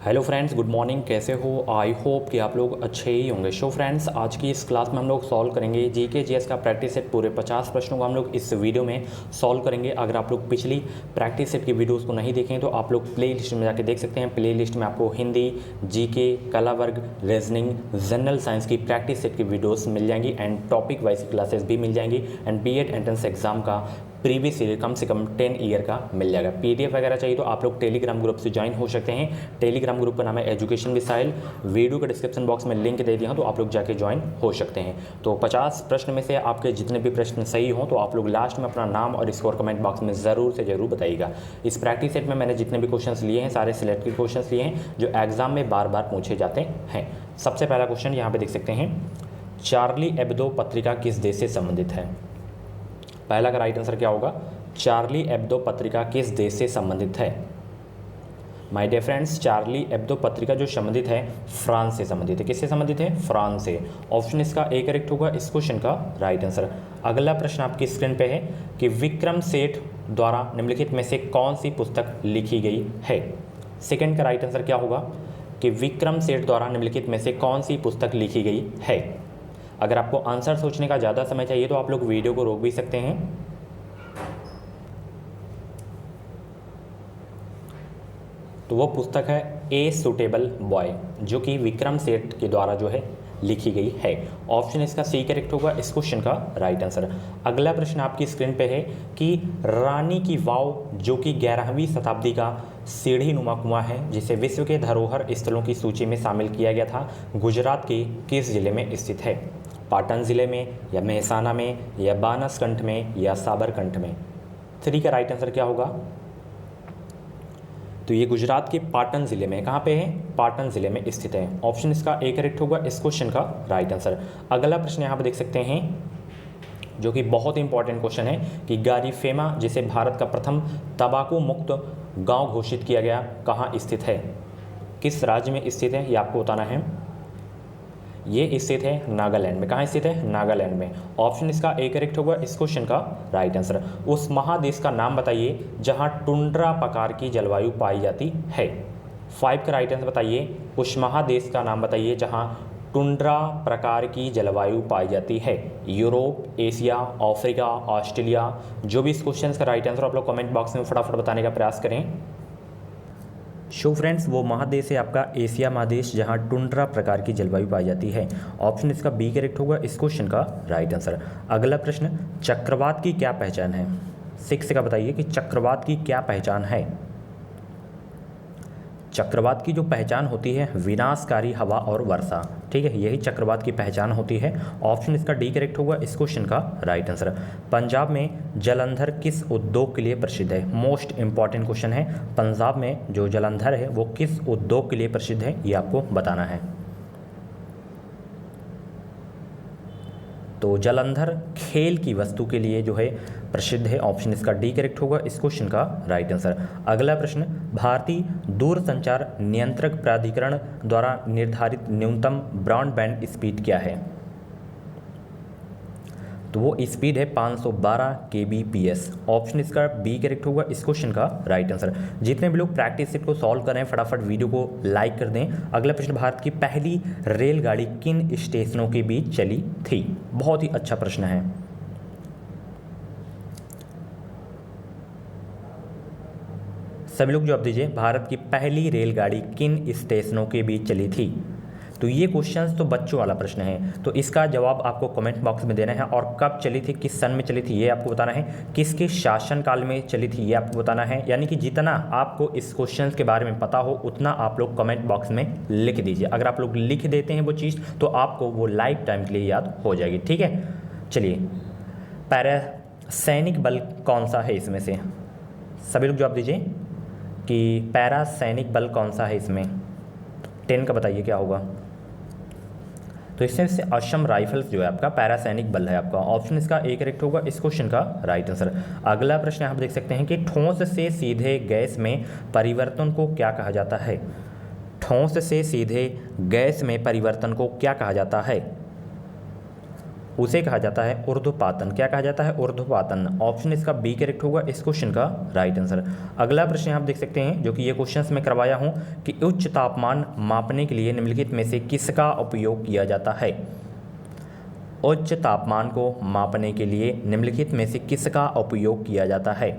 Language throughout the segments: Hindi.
Hello friends, good morning. कैसे हो? आई होप कि आप लोग अच्छे ही होंगे। सो फ्रेंड्स, आज की इस क्लास में हम लोग सॉल्व करेंगे जीके जीएस का प्रैक्टिस सेट। पूरे 50 प्रश्नों को हम लोग इस वीडियो में सॉल्व करेंगे। अगर आप लोग पिछली प्रैक्टिस सेट की वीडियोस को नहीं देखें तो आप लोग प्ले लिस्ट में जाके देख सकते हैं। प्ले लिस्ट में आपको हिंदी, जीके, कला वर्ग, रीजनिंग, जनरल साइंस की प्रैक्टिस सेट की वीडियोस मिल जाएंगी एंड टॉपिक वाइज क्लासेस भी मिल जाएंगी एंड बीएड एंट्रेंस एग्जाम का प्रीवियस ईयर कम से कम 10 ईयर का मिल जाएगा। पीडीएफ वगैरह चाहिए तो आप लोग टेलीग्राम ग्रुप से ज्वाइन हो सकते हैं। टेलीग्राम ग्रुप का नाम है एजुकेशन मिसाइल। वीडियो के डिस्क्रिप्शन बॉक्स में लिंक दे दिया हूं तो आप लोग जाके ज्वाइन हो सकते हैं। तो 50 प्रश्न में से आपके जितने भी प्रश्न सही हों तो आप लोग लास्ट में अपना नाम और स्कोर कमेंट बॉक्स में ज़रूर से ज़रूर बताइएगा। इस प्रैक्टिस सेट में मैंने जितने भी क्वेश्चन लिए हैं सारे सिलेक्टेड क्वेश्चन लिए हैं जो एग्जाम में बार बार पूछे जाते हैं। सबसे पहला क्वेश्चन यहाँ पे देख सकते हैं, चार्ली एब्दो पत्रिका किस देश से संबंधित है? पहला का राइट आंसर क्या होगा? चार्ली एब्दो पत्रिका किस देश से संबंधित है? My dear friends, Charlie Hebdo पत्रिका जो संबंधित है फ्रांस से संबंधित है। किससे संबंधित है? फ्रांस से। ऑप्शन इसका ए करेक्ट होगा इस क्वेश्चन का राइट आंसर। अगला प्रश्न आपकी स्क्रीन पे है कि विक्रम सेठ द्वारा निम्नलिखित में से कौन सी पुस्तक लिखी गई है? सेकंड का राइट आंसर क्या होगा कि विक्रम सेठ द्वारा निम्नलिखित में से कौन सी पुस्तक लिखी गई है? अगर आपको आंसर सोचने का ज़्यादा समय चाहिए तो आप लोग वीडियो को रोक भी सकते हैं। तो वो पुस्तक है ए सुटेबल बॉय, जो कि विक्रम सेठ के द्वारा जो है लिखी गई है। ऑप्शन इसका सी करेक्ट होगा इस क्वेश्चन का राइट आंसर। अगला प्रश्न आपकी स्क्रीन पे है कि रानी की वाव, जो कि 11वीं शताब्दी का सीढ़ी नुमा कुआं है जिसे विश्व के धरोहर स्थलों की सूची में शामिल किया गया था, गुजरात के किस जिले में स्थित है? पाटन जिले में, या मेहसाना में, या बानसकंठ में, या साबरकंठ में? 3 का राइट आंसर क्या होगा? तो ये गुजरात के पाटन जिले में, कहाँ पे है? पाटन जिले में स्थित है। ऑप्शन इसका ए करेक्ट होगा इस क्वेश्चन का राइट आंसर। अगला प्रश्न यहाँ पे देख सकते हैं जो कि बहुत इंपॉर्टेंट क्वेश्चन है कि गारीफेमा, जिसे भारत का प्रथम तंबाकू मुक्त गांव घोषित किया गया, कहाँ स्थित है? किस राज्य में स्थित है ये आपको बताना है। ये स्थित है नागालैंड में। कहाँ स्थित है? नागालैंड में। ऑप्शन इसका ए करेक्ट होगा इस क्वेश्चन का राइट आंसर। उस महादेश का नाम बताइए जहां टुंड्रा प्रकार की जलवायु पाई जाती है। 5 का राइट आंसर बताइए। उस महादेश का नाम बताइए जहां टुंड्रा प्रकार की जलवायु पाई जाती है। Europe, Asia, Africa, Australia? जो भी इस क्वेश्चन का राइट आंसर आप लोग कमेंट बॉक्स में फटाफट बताने का प्रयास करें। शो फ्रेंड्स, वो महादेश है आपका एशिया महादेश जहां टुंड्रा प्रकार की जलवायु पाई जाती है। ऑप्शन इसका बी करेक्ट होगा इस क्वेश्चन का राइट आंसर। अगला प्रश्न, चक्रवात की क्या पहचान है? 6 का बताइए कि चक्रवात की क्या पहचान है। चक्रवात की जो पहचान होती है विनाशकारी हवा और वर्षा, ठीक है, यही चक्रवात की पहचान होती है। ऑप्शन इसका डी करेक्ट होगा इस क्वेश्चन का राइट आंसर। पंजाब में जलंधर किस उद्योग के लिए प्रसिद्ध है? मोस्ट इंपॉर्टेंट क्वेश्चन है। पंजाब में जो जलंधर है वो किस उद्योग के लिए प्रसिद्ध है ये आपको बताना है। तो जलंधर खेल की वस्तु के लिए जो है प्रसिद्ध है। ऑप्शन इसका डी करेक्ट होगा इस क्वेश्चन का राइट आंसर। अगला प्रश्न, भारतीय दूरसंचार नियंत्रक प्राधिकरण द्वारा निर्धारित न्यूनतम ब्रॉडबैंड स्पीड क्या है? तो वो स्पीड है 512 kbps। ऑप्शन इसका बी करेक्ट होगा इस क्वेश्चन का राइट आंसर। जितने भी लोग प्रैक्टिस सेट को सॉल्व कर रहे हैं फटाफट वीडियो को लाइक कर दें। अगला प्रश्न, भारत की पहली रेलगाड़ी किन स्टेशनों के बीच चली थी? बहुत ही अच्छा प्रश्न है। सभी लोग जवाब दीजिए, भारत की पहली रेलगाड़ी किन स्टेशनों के बीच चली थी? तो ये क्वेश्चंस तो बच्चों वाला प्रश्न है, तो इसका जवाब आपको कमेंट बॉक्स में देना है। और कब चली थी, किस सन में चली थी ये आपको बताना है। किसके शासनकाल में चली थी ये आपको बताना है। यानी कि जितना आपको इस क्वेश्चन के बारे में पता हो उतना आप लोग कमेंट बॉक्स में लिख दीजिए। अगर आप लोग लिख देते हैं वो चीज़ तो आपको वो लाइफ टाइम के लिए याद हो जाएगी, ठीक है। चलिए, पैरा सैनिक बल कौन सा है इसमें से? सभी लोग जवाब दीजिए कि पैरा सैनिक बल कौन सा है इसमें। 10 का बताइए क्या होगा। तो इसमें से असम राइफल्स जो है आपका पैरासैनिक बल है आपका। ऑप्शन इसका ए करेक्ट होगा इस क्वेश्चन का राइट आंसर। अगला प्रश्न आप देख सकते हैं कि ठोस से सीधे गैस में परिवर्तन को क्या कहा जाता है? ठोस से सीधे गैस में परिवर्तन को क्या कहा जाता है? उसे कहा जाता है ऊर्ध्वपातन। क्या कहा जाता है? ऊर्ध्वपातन। ऑप्शन इसका बी करेक्ट होगा इस क्वेश्चन का राइट आंसर। अगला प्रश्न आप देख सकते हैं, जो कि ये क्वेश्चंस मैं करवाया हूं कि उच्च तापमान मापने के लिए निम्नलिखित में से किसका उपयोग किया जाता है? उच्च तापमान को मापने के लिए निम्नलिखित में से किसका उपयोग किया जाता है?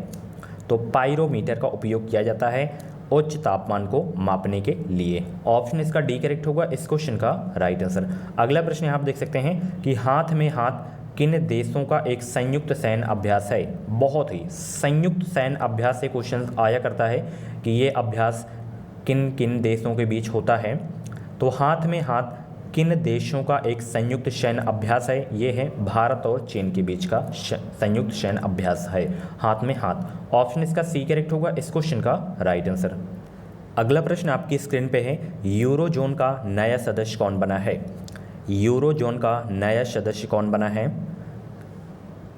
तो पाइरोमीटर का उपयोग किया जाता है उच्च तापमान को मापने के लिए। ऑप्शन इसका डी करेक्ट होगा इस क्वेश्चन का राइट आंसर। अगला प्रश्न आप देख सकते हैं कि हाथ में हाथ किन देशों का एक संयुक्त सैन्य अभ्यास है? बहुत ही संयुक्त सैन्य अभ्यास से क्वेश्चन आया करता है कि ये अभ्यास किन किन देशों के बीच होता है। तो हाथ में हाथ किन देशों का एक संयुक्त सैन्य अभ्यास है? ये है भारत और चीन के बीच का संयुक्त सैन्य अभ्यास है, हाथ में हाथ। ऑप्शन इसका सी करेक्ट होगा इस क्वेश्चन का राइट आंसर। अगला प्रश्न आपकी स्क्रीन पे है, यूरोजोन का नया सदस्य कौन बना है? यूरोजोन का नया सदस्य कौन बना है?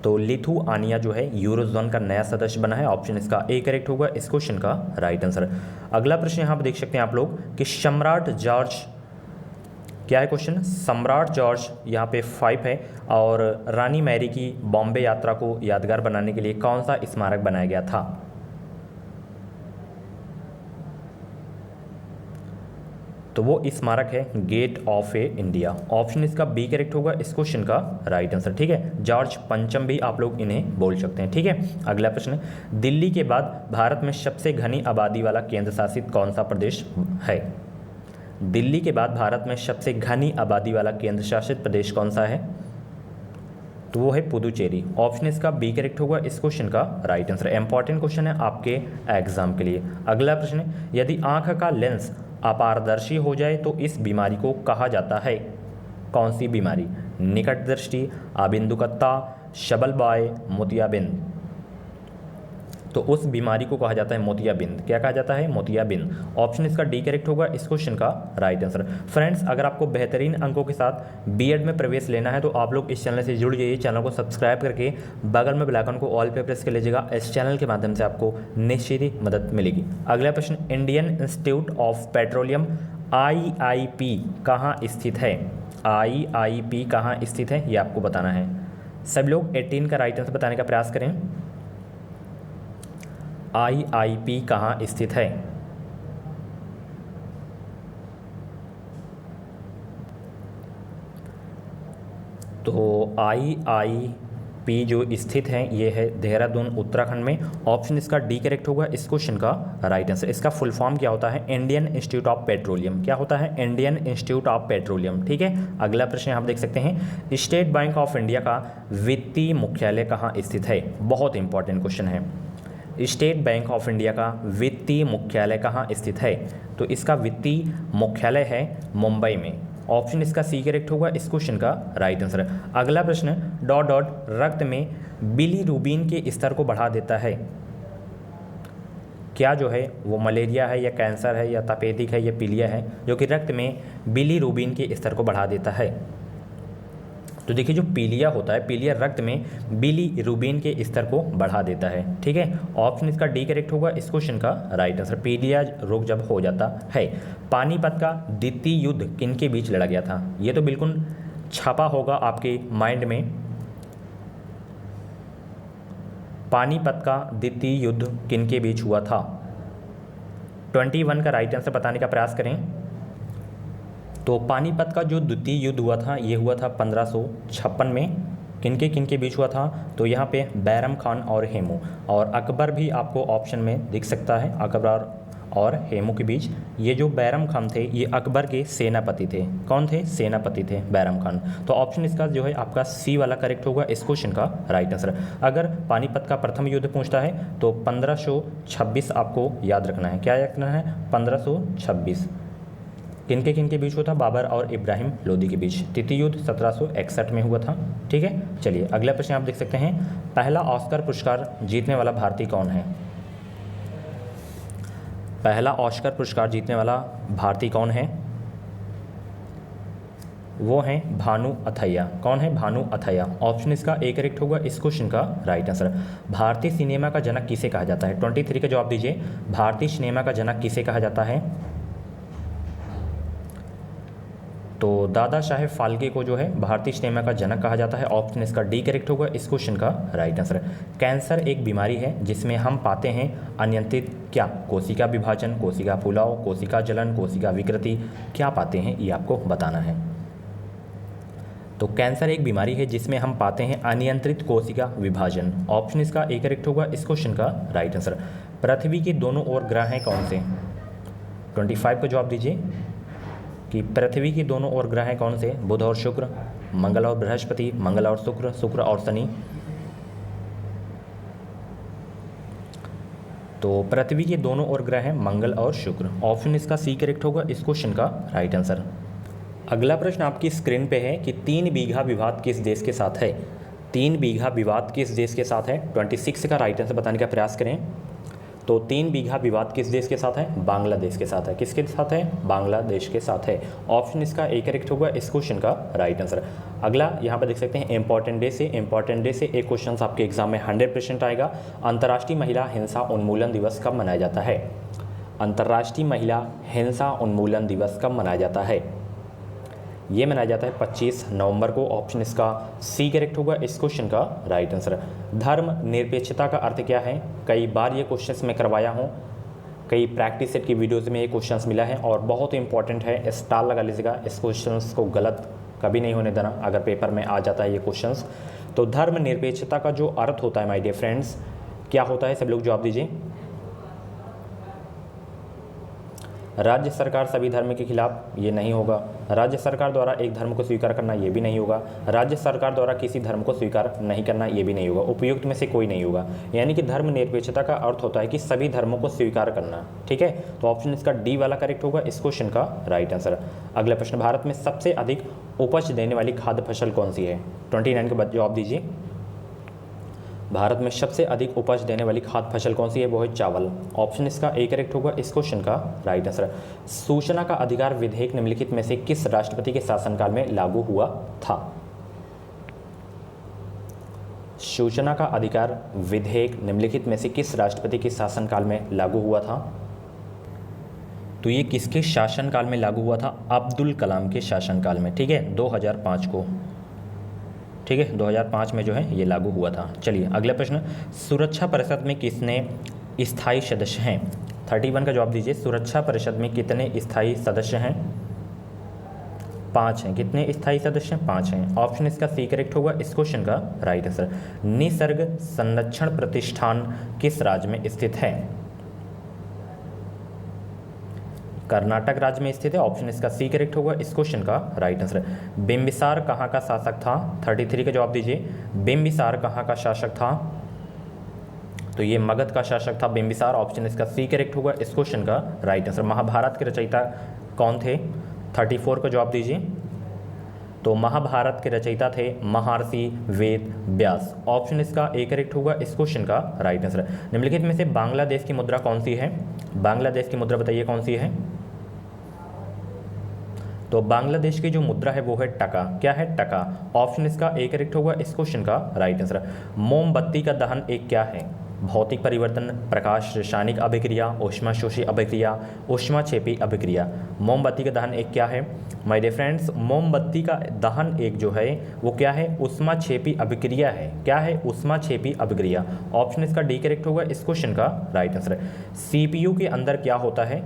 तो लिथुआनिया जो है यूरोजोन का नया सदस्य बना है। ऑप्शन इसका ए करेक्ट होगा इस क्वेश्चन का राइट आंसर। अगला प्रश्न यहाँ पर देख सकते हैं आप लोग कि सम्राट जॉर्ज, क्या है क्वेश्चन? सम्राट जॉर्ज यहाँ पे 5 है, और रानी मैरी की बॉम्बे यात्रा को यादगार बनाने के लिए कौन सा स्मारक बनाया गया था? तो वो स्मारक है गेट ऑफ इंडिया। ऑप्शन इसका बी करेक्ट होगा इस क्वेश्चन का राइट आंसर। ठीक है, जॉर्ज पंचम भी आप लोग इन्हें बोल सकते हैं। ठीक है, अगला प्रश्न, दिल्ली के बाद भारत में सबसे घनी आबादी वाला केंद्र शासित कौन सा प्रदेश है? दिल्ली के बाद भारत में सबसे घनी आबादी वाला केंद्र शासित प्रदेश कौन सा है? तो वो है पुदुचेरी। ऑप्शन इसका बी करेक्ट होगा इस क्वेश्चन का राइट आंसर। इंपॉर्टेंट क्वेश्चन है आपके एग्जाम के लिए। अगला प्रश्न, यदि आंख का लेंस अपारदर्शी हो जाए तो इस बीमारी को कहा जाता है? कौन सी बीमारी? निकट दृष्टि, आबिंदुकता, शबलबाय, मोतियाबिंद। तो उस बीमारी को कहा जाता है मोतियाबिंद। क्या कहा जाता है? मोतियाबिंद। ऑप्शन इसका डी करेक्ट होगा इस क्वेश्चन का राइट आंसर। फ्रेंड्स, अगर आपको बेहतरीन अंकों के साथ बीएड में प्रवेश लेना है तो आप लोग इस चैनल से जुड़ जाइए। चैनल को सब्सक्राइब करके बगल में बेल आइकन को ऑल पे प्रेस कर लीजिएगा। इस चैनल के माध्यम से आपको निश्चित ही मदद मिलेगी। अगला प्रश्न, Indian institute of petroleum IIP कहाँ स्थित है? IIP कहाँ स्थित है ये आपको बताना है। सब लोग 18 का राइट आंसर बताने का प्रयास करें। IIP कहाँ स्थित है? तो IIP जो स्थित है ये है देहरादून उत्तराखंड में। ऑप्शन इसका डी करेक्ट होगा इस क्वेश्चन का राइट आंसर। इसका फुल फॉर्म क्या होता है? Indian institute of petroleum. क्या होता है? Indian institute of petroleum. ठीक है, अगला प्रश्न आप देख सकते हैं, स्टेट बैंक ऑफ इंडिया का वित्तीय मुख्यालय कहाँ स्थित है? बहुत इंपॉर्टेंट क्वेश्चन है। स्टेट बैंक ऑफ इंडिया का वित्तीय मुख्यालय कहाँ स्थित है? तो इसका वित्तीय मुख्यालय है मुंबई में। ऑप्शन इसका सी करेक्ट होगा इस क्वेश्चन का राइट आंसर। अगला प्रश्न, डॉट डॉट रक्त में बिलीरुबिन के स्तर को बढ़ा देता है। क्या जो है वो मलेरिया है या कैंसर है या तपेदिक है या पीलिया है जो कि रक्त में बिलीरुबिन के स्तर को बढ़ा देता है? तो देखिए, जो पीलिया होता है, पीलिया रक्त में बिलीरुबिन के स्तर को बढ़ा देता है। ठीक है, ऑप्शन इसका डी करेक्ट होगा इस क्वेश्चन का राइट आंसर। पीलिया रोग जब हो जाता है। पानीपत का द्वितीय युद्ध किन के बीच लड़ा गया था? ये तो बिल्कुल छपा होगा आपके माइंड में। पानीपत का द्वितीय युद्ध किन के बीच हुआ था? 21 का राइट आंसर बताने का प्रयास करें। तो पानीपत का जो द्वितीय युद्ध हुआ था ये हुआ था 1556 में। किनके बीच हुआ था? तो यहाँ पे बैरम खान और हेमू, और अकबर भी आपको ऑप्शन में दिख सकता है, अकबर और हेमू के बीच। ये जो बैरम खान थे ये अकबर के सेनापति थे। कौन थे? सेनापति थे बैरम खान। तो ऑप्शन इसका जो है आपका सी वाला करेक्ट होगा इस क्वेश्चन का राइट आंसर। अगर पानीपत का प्रथम युद्ध पूछता है तो 1526 आपको याद रखना है। क्या याद रखना है? 1526। किनके बीच हुआ था? बाबर और इब्राहिम लोदी के बीच। तृतीय युद्ध 1761 में हुआ था। ठीक है, चलिए अगला प्रश्न आप देख सकते हैं, पहला ऑस्कर पुरस्कार जीतने वाला भारतीय कौन है? पहला ऑस्कर पुरस्कार जीतने वाला भारतीय कौन है? वो हैं भानु अथैया। कौन है? भानु अथैया। ऑप्शन इसका ए करेक्ट होगा इस क्वेश्चन का राइट आंसर। भारतीय सिनेमा का जनक किसे कहा जाता है? 23 का जवाब दीजिए। भारतीय सिनेमा का जनक किसे कहा जाता है? तो दादा साहेब फाल्के को जो है भारतीय सिनेमा का जनक कहा जाता है। ऑप्शन इसका डी करेक्ट होगा इस क्वेश्चन का राइट आंसर। कैंसर एक बीमारी है जिसमें हम पाते हैं अनियंत्रित क्या, कोशिका विभाजन, कोशिका फुलाव, कोशिका जलन, कोशिका विकृति, क्या पाते हैं ये आपको बताना है। तो कैंसर एक बीमारी है जिसमें हम पाते हैं अनियंत्रित कोशिका विभाजन। ऑप्शन इसका ए करेक्ट होगा इस क्वेश्चन का राइट आंसर। पृथ्वी के दोनों ओर ग्रह हैं कौन से? 25 का जवाब दीजिए कि पृथ्वी के दोनों ओर ग्रह हैं कौन से? बुध और शुक्र, मंगल और बृहस्पति, मंगल और शुक्र, शुक्र और शनि। तो पृथ्वी के दोनों ओर ग्रह हैं मंगल और शुक्र। ऑप्शन इसका सी करेक्ट होगा इस क्वेश्चन का राइट आंसर। अगला प्रश्न आपकी स्क्रीन पे है कि 3 बीघा विवाद किस देश के साथ है? 3 बीघा विवाद किस देश के साथ है? 26 का राइट आंसर बताने का प्रयास करें। तो 3 बीघा विवाद किस देश के साथ है? बांग्लादेश के साथ है। किसके साथ है? बांग्लादेश के साथ है। ऑप्शन इसका ए करेक्ट होगा इस क्वेश्चन का राइट आंसर। अगला यहाँ पर देख सकते हैं इंपॉर्टेंट डे से एक क्वेश्चन आपके एग्जाम में 100% आएगा। अंतर्राष्ट्रीय महिला हिंसा उन्मूलन दिवस कब मनाया जाता है? अंतर्राष्ट्रीय महिला हिंसा उन्मूलन दिवस कब मनाया जाता है? ये मनाया जाता है 25 नवंबर को। ऑप्शन इसका सी करेक्ट होगा इस क्वेश्चन का राइट आंसर। धर्म निरपेक्षता का अर्थ क्या है? कई बार ये क्वेश्चंस मैं करवाया हूँ, कई प्रैक्टिस सेट की वीडियोज़ में ये क्वेश्चंस मिला है और बहुत इंपॉर्टेंट है। स्टार लगा लीजिएगा, इस क्वेश्चंस को गलत कभी नहीं होने देना अगर पेपर में आ जाता है ये क्वेश्चंस। तो धर्म निरपेक्षता का जो अर्थ होता है माय डियर फ्रेंड्स, क्या होता है? सब लोग जवाब दीजिए। राज्य सरकार सभी धर्म के खिलाफ, ये नहीं होगा। राज्य सरकार द्वारा एक धर्म को स्वीकार करना, ये भी नहीं होगा। राज्य सरकार द्वारा किसी धर्म को स्वीकार नहीं करना, ये भी नहीं होगा। उपयुक्त में से कोई नहीं होगा। यानी कि धर्म निरपेक्षता का अर्थ होता है कि सभी धर्मों को स्वीकार करना। ठीक है, तो ऑप्शन इसका डी वाला करेक्ट होगा इस क्वेश्चन का राइट आंसर। अगला प्रश्न, भारत में सबसे अधिक उपज देने वाली खाद्य फसल कौन सी है? 29 के बाद जवाब दीजिए। भारत में सबसे अधिक उपज देने वाली खाद्य फसल कौन सी है? वो है चावल। ऑप्शन इसका ए करेक्ट होगा इस क्वेश्चन का राइट आंसर। सूचना का अधिकार विधेयक निम्नलिखित में से किस राष्ट्रपति के शासनकाल में लागू हुआ था? सूचना का अधिकार विधेयक निम्नलिखित में से किस राष्ट्रपति के शासनकाल में लागू हुआ था? तो ये किसके शासनकाल में लागू हुआ था? अब्दुल कलाम के शासनकाल में। ठीक है, 2005 को। ठीक है, 2005 में जो है ये लागू हुआ था। चलिए अगला प्रश्न, सुरक्षा परिषद में कितने स्थायी सदस्य हैं? 31 का जवाब दीजिए। सुरक्षा परिषद में कितने स्थायी सदस्य हैं? 5 हैं। कितने स्थायी सदस्य हैं? 5 हैं। ऑप्शन इसका सी करेक्ट होगा इस क्वेश्चन का राइट आंसर। निसर्ग संरक्षण प्रतिष्ठान किस राज्य में स्थित है? कर्नाटक राज्य में स्थित है। ऑप्शन इसका सी करेक्ट होगा इस क्वेश्चन का राइट आंसर। बिंबिसार कहाँ का शासक था? 33 का जवाब दीजिए। बिंबिसार कहाँ का शासक था? तो ये मगध का शासक था बिंबिसार। ऑप्शन इसका सी करेक्ट होगा इस क्वेश्चन का राइट आंसर। महाभारत के रचयिता कौन थे? 34 का जवाब दीजिए। तो महाभारत के रचयिता थे महर्षि वेद व्यास। ऑप्शन इसका ए करेक्ट होगा इस क्वेश्चन का राइट आंसर। निम्नलिखित में से बांग्लादेश की मुद्रा कौन सी है? बांग्लादेश की मुद्रा बताइए कौन सी है? तो बांग्लादेश की जो मुद्रा है वो है टका। क्या है? टका। ऑप्शन इसका ए करेक्ट होगा इस क्वेश्चन का राइट आंसर। मोमबत्ती का दहन एक क्या है? भौतिक परिवर्तन, प्रकाश रासायनिक अभिक्रिया, ऊष्माशोषी अभिक्रिया, ऊष्माक्षेपी अभिक्रिया। मोमबत्ती का दहन एक क्या है माय डियर फ्रेंड्स? मोमबत्ती का दहन एक जो है वो क्या है? ऊष्माक्षेपी अभिक्रिया है। क्या है? ऊष्माक्षेपी अभिक्रिया। ऑप्शन इसका डी करेक्ट होगा इस क्वेश्चन का राइट आंसर। सीपीयू के अंदर क्या होता है?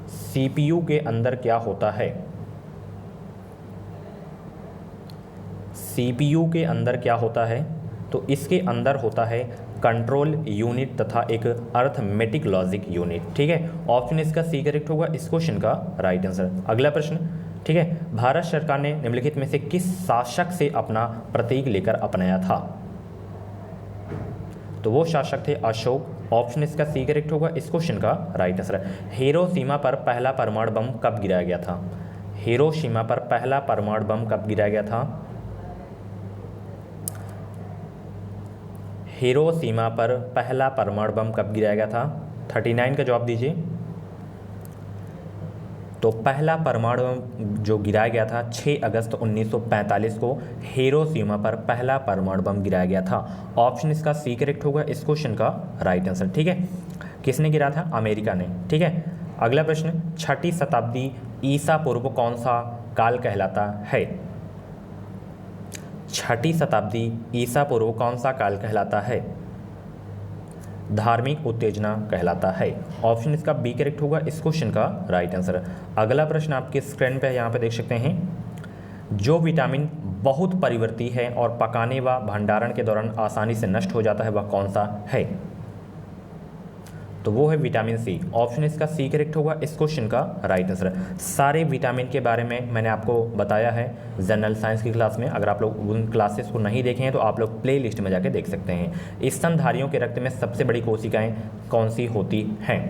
सीपीयू के अंदर क्या होता है? सीपीयू के अंदर क्या होता है? तो इसके अंदर होता है कंट्रोल यूनिट तथा एक अर्थमेटिक लॉजिक यूनिट। ठीक है, ऑप्शन इसका सी करेक्ट होगा इस क्वेश्चन का राइट आंसर। अगला प्रश्न, ठीक है, भारत सरकार ने निम्नलिखित में से किस शासक से अपना प्रतीक लेकर अपनाया था? तो वो शासक थे अशोक। ऑप्शन इसका सी करेक्ट होगा इस क्वेश्चन का राइट आंसर। हिरोशिमा पर पहला परमाणु बम कब गिराया गया था? हिरोशिमा पर पहला परमाणु बम कब गिराया गया था? हिरोशिमा पर पहला परमाणु बम कब गिराया गया था? 39 का जवाब दीजिए। तो पहला परमाणु बम जो गिराया गया था 6 अगस्त 1945 को हिरोशिमा पर पहला परमाणु बम गिराया गया था। ऑप्शन इसका सी करेक्ट होगा इस क्वेश्चन का राइट आंसर। ठीक है, किसने गिरा था? अमेरिका ने। ठीक है, अगला प्रश्न, 6ठी शताब्दी ईसा पूर्व कौन सा काल कहलाता है? 6ठी शताब्दी ईसा पूर्व कौन सा काल कहलाता है? धार्मिक उत्तेजना कहलाता है। ऑप्शन इसका बी करेक्ट होगा इस क्वेश्चन का राइट आंसर। अगला प्रश्न आपके स्क्रीन पे यहाँ पे देख सकते हैं, जो विटामिन बहुत परिवर्ती है और पकाने व भंडारण के दौरान आसानी से नष्ट हो जाता है वह कौन सा है? तो वो है विटामिन सी। ऑप्शन इसका सी करेक्ट होगा इस क्वेश्चन का राइट आंसर। सारे विटामिन के बारे में मैंने आपको बताया है जनरल साइंस की क्लास में। अगर आप लोग उन क्लासेस को नहीं देखे हैं तो आप लोग प्ले लिस्ट में जाके देख सकते हैं। स्तनधारियों के रक्त में सबसे बड़ी कोशिकाएं कौन सी होती हैं?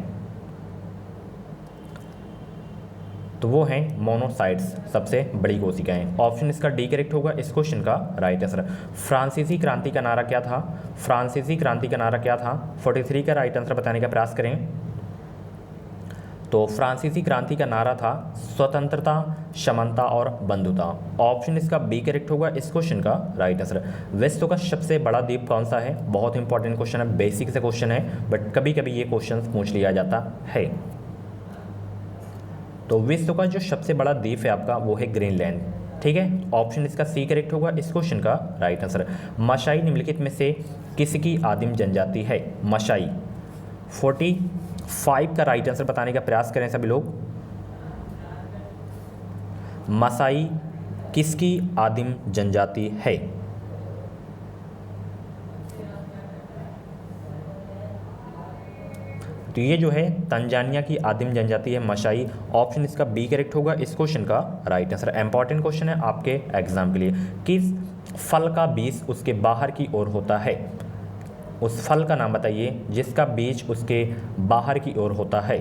तो वो हैं मोनोसाइट्स, सबसे बड़ी कोशिकाएं। ऑप्शन इसका डी करेक्ट होगा इस क्वेश्चन का राइट आंसर। फ्रांसीसी क्रांति का नारा क्या था? फ्रांसीसी क्रांति का नारा क्या था? 43 का राइट आंसर बताने का प्रयास करें। तो फ्रांसीसी क्रांति का नारा था स्वतंत्रता, समानता और बंधुता। ऑप्शन इसका बी करेक्ट होगा इस क्वेश्चन का राइट आंसर। विश्व का सबसे बड़ा द्वीप कौन सा है? बहुत इंपॉर्टेंट क्वेश्चन है, बेसिक से क्वेश्चन है, बट कभी कभी ये क्वेश्चन पूछ लिया जाता है। तो विश्व का जो सबसे बड़ा द्वीप है आपका वो है ग्रीनलैंड। ठीक है, ऑप्शन इसका सी करेक्ट होगा इस क्वेश्चन का राइट आंसर। मशाई निम्नलिखित में से किसकी आदिम जनजाति है? मशाई। 45 का राइट आंसर बताने का प्रयास करें सभी लोग। मसाई किसकी आदिम जनजाति है? तो ये जो है तंजानिया की आदिम जनजाति है मशाई। ऑप्शन इसका बी करेक्ट होगा इस क्वेश्चन का राइट आंसर। इंपॉर्टेंट क्वेश्चन है आपके एग्जाम के लिए। किस फल का बीज उसके बाहर की ओर होता है? उस फल का नाम बताइए जिसका बीज उसके बाहर की ओर होता है।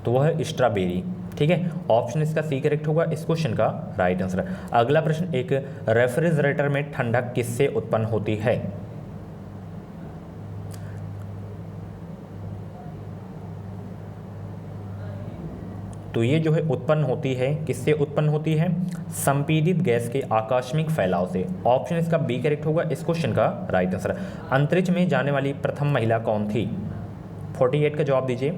तो वह है स्ट्रॉबेरी। ठीक है, ऑप्शन इसका सी करेक्ट होगा इस क्वेश्चन का राइट आंसर। अगला प्रश्न, एक रेफ्रिजरेटर में ठंडक किससे उत्पन्न होती है? तो ये जो है उत्पन्न होती है, किससे उत्पन्न होती है? संपीड़ित गैस के आकस्मिक फैलाव से। ऑप्शन इसका बी करेक्ट होगा इस क्वेश्चन का राइट आंसर। अंतरिक्ष में जाने वाली प्रथम महिला कौन थी? 48 का जवाब दीजिए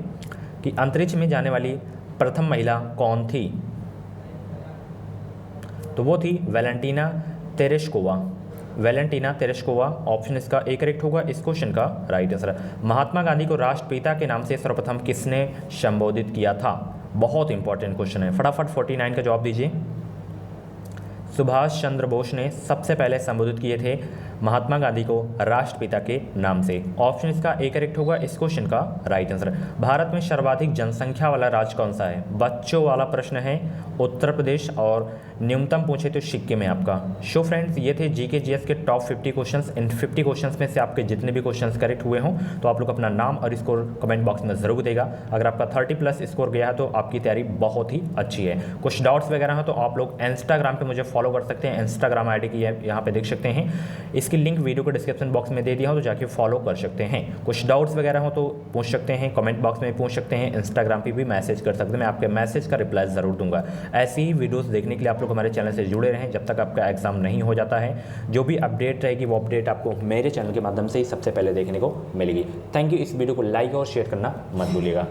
कि अंतरिक्ष में जाने वाली प्रथम महिला कौन थी? तो वो थी Valentina Tereshkova. Valentina Tereshkova. Option इसका ए करेक्ट होगा इस क्वेश्चन का राइट आंसर। महात्मा गांधी को राष्ट्रपिता के नाम से सर्वप्रथम किसने संबोधित किया था? बहुत इंपॉर्टेंट क्वेश्चन है, फटाफट 49 का जवाब दीजिए। सुभाष चंद्र बोस ने सबसे पहले संबोधित किए थे महात्मा गांधी को राष्ट्रपिता के नाम से। ऑप्शन इसका ए करेक्ट होगा इस क्वेश्चन का राइट आंसर। भारत में सर्वाधिक जनसंख्या वाला राज्य कौन सा है? बच्चों वाला प्रश्न है। उत्तर प्रदेश, और न्यूनतम पूछे तो सिक्किम है आपका। सो फ्रेंड्स, ये थे जीके जीएस के टॉप 50 क्वेश्चंस। इन 50 क्वेश्चंस में से आपके जितने भी क्वेश्चंस करेक्ट हुए हों तो आप लोग अपना नाम और स्कोर कमेंट बॉक्स में ज़रूर देगा। अगर आपका 30+ स्कोर गया है तो आपकी तैयारी बहुत ही अच्छी है। कुछ डाउट्स वगैरह हो तो आप लोग इंस्टाग्राम पर मुझे फॉलो कर सकते हैं। इंस्टाग्राम ID की यहाँ पे देख सकते हैं, इसकी लिंक वीडियो के डिस्क्रिप्शन बॉक्स में दे दिया हो तो जाके फॉलो कर सकते हैं। कुछ डाउट्स वगैरह हो तो पूछ सकते हैं, कमेंट बॉक्स में पूछ सकते हैं, इंस्टाग्राम पे भी मैसेज कर सकते हैं, मैं आपके मैसेज का रिप्लाई ज़रूर दूंगा। ऐसी ही वीडियोस देखने के लिए आप लोग हमारे चैनल से जुड़े रहें जब तक आपका एग्जाम नहीं हो जाता है। जो भी अपडेट रहेगी वो अपडेट आपको मेरे चैनल के माध्यम से ही सबसे पहले देखने को मिलेगी। Thank you. इस वीडियो को लाइक और शेयर करना मत भूलिएगा।